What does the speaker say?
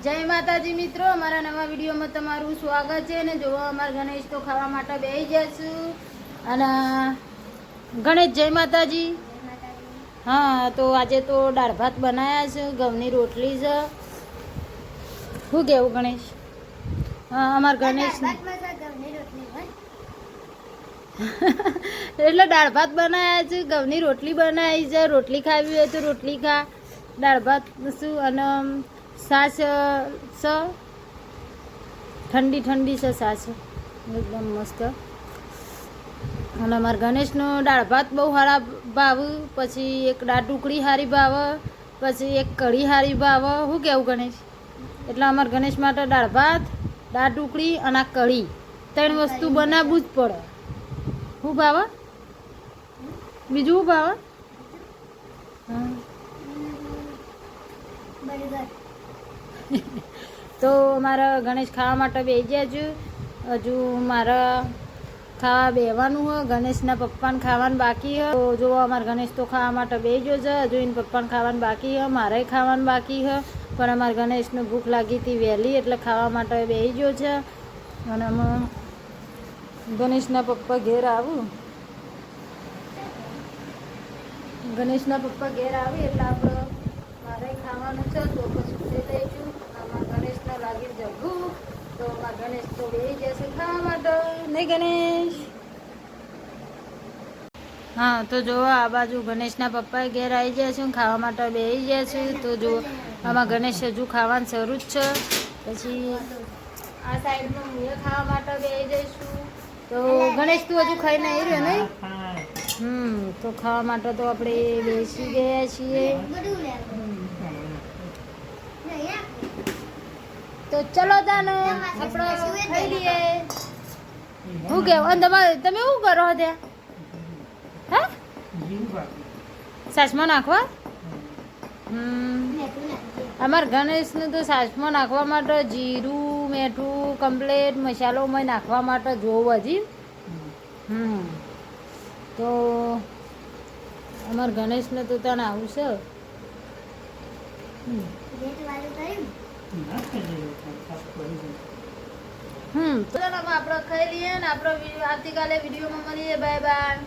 જય માતાજી મિત્રો, અમારા નવા વિડીયોમાં તમારું સ્વાગત છે. અને જોવા અમારા ગણેશ તો ખાવા માટે બેસી જશું. અને ગણેશ જય માતાજી. હા, તો આજે તો દાળ ભાત બનાવ્યા છે, ઘઉંની રોટલી છે. શું કેવું ગણેશ? હા, અમારા ગણેશ એટલે દાળ ભાત બનાવ્યા છે, ઘઉંની રોટલી બનાવી છે. રોટલી ખાવી હોય તો રોટલી ખા, દાળ ભાત શું અને સાસ સ ઠંડી ઠંડી છે સાસ એકદમ મસ્ત. અને અમારા ગણેશનો દાળ ભાત બહુ સારા ભાવે, પછી એક દાળ ઢોકળી સારી ભાવે, પછી એક કઢી સારી ભાવે. શું કહેવું ગણેશ? એટલે અમારા ગણેશ માટે દાળ ભાત, દાળ ઢોકળી અને આ કઢી ત્રણ વસ્તુ બનાવવું જ પડે. શું ભાવે? બીજું શું ભાવે? હા તો મારા ગણેશ ખાવા માટે બેસી ગયા છે. હજુ મારા ખાવા બેસવાનું હોય, ગણેશના પપ્પાને ખાવાનું બાકી હોય. તો જો અમારા ગણેશ તો ખાવા માટે બેસી ગયો છે. હજુ એને પપ્પાને ખાવાનું બાકી હોય, મારે ખાવાનું બાકી હોય. પણ અમારા ગણેશને ભૂખ લાગી હતી વહેલી, એટલે ખાવા માટે બેસી ગયો છે. અને અમે ગણેશના પપ્પા ઘેર આવું, ગણેશના પપ્પા ઘેર આવી એટલે આપણે મારે ખાવાનું છે. તો પછી ઉઠી દઈશું. અમારા ગણેશને લાગી જવું, તો અમારા ગણેશ તો બેસી જશે ખાવા માટે. નહીં ગણેશ? હા, તો જો આ બાજુ ગણેશના પપ્પા ઘેર આવી જાય છે, ખાવા માટે બેસી ગયા છે. તો જો આમાં ગણેશ હજુ ખાવાનું શરૂ જ છે. પછી આ સાઈડમાં હું ખાવા માટે બેસી જઈશું. તો ગણેશ તું હજુ ખાઈ નહીં રહ્યો નહીં? તો ખાવા માટે તો આપણે બેસી ગયા છીએ. તો ચલો તાને આપણે ખાઈ લઈએ. શું કહેવું? તમે શું કરો ત્યાં? હા, સાસમાં નાખવા? અમારા ગણેશને તો સાસમાં નાખવા માટે જીરું, મીઠું, કમ્પ્લેટ મસાલો નાખવા માટે જોવું હજી. તો અમારા ગણેશને તો તને આવું છે. તો આપણે ખાઈ લઈએ ને આપણે આવતીકાલે વિડીયોમાં મળીએ. Bye bye.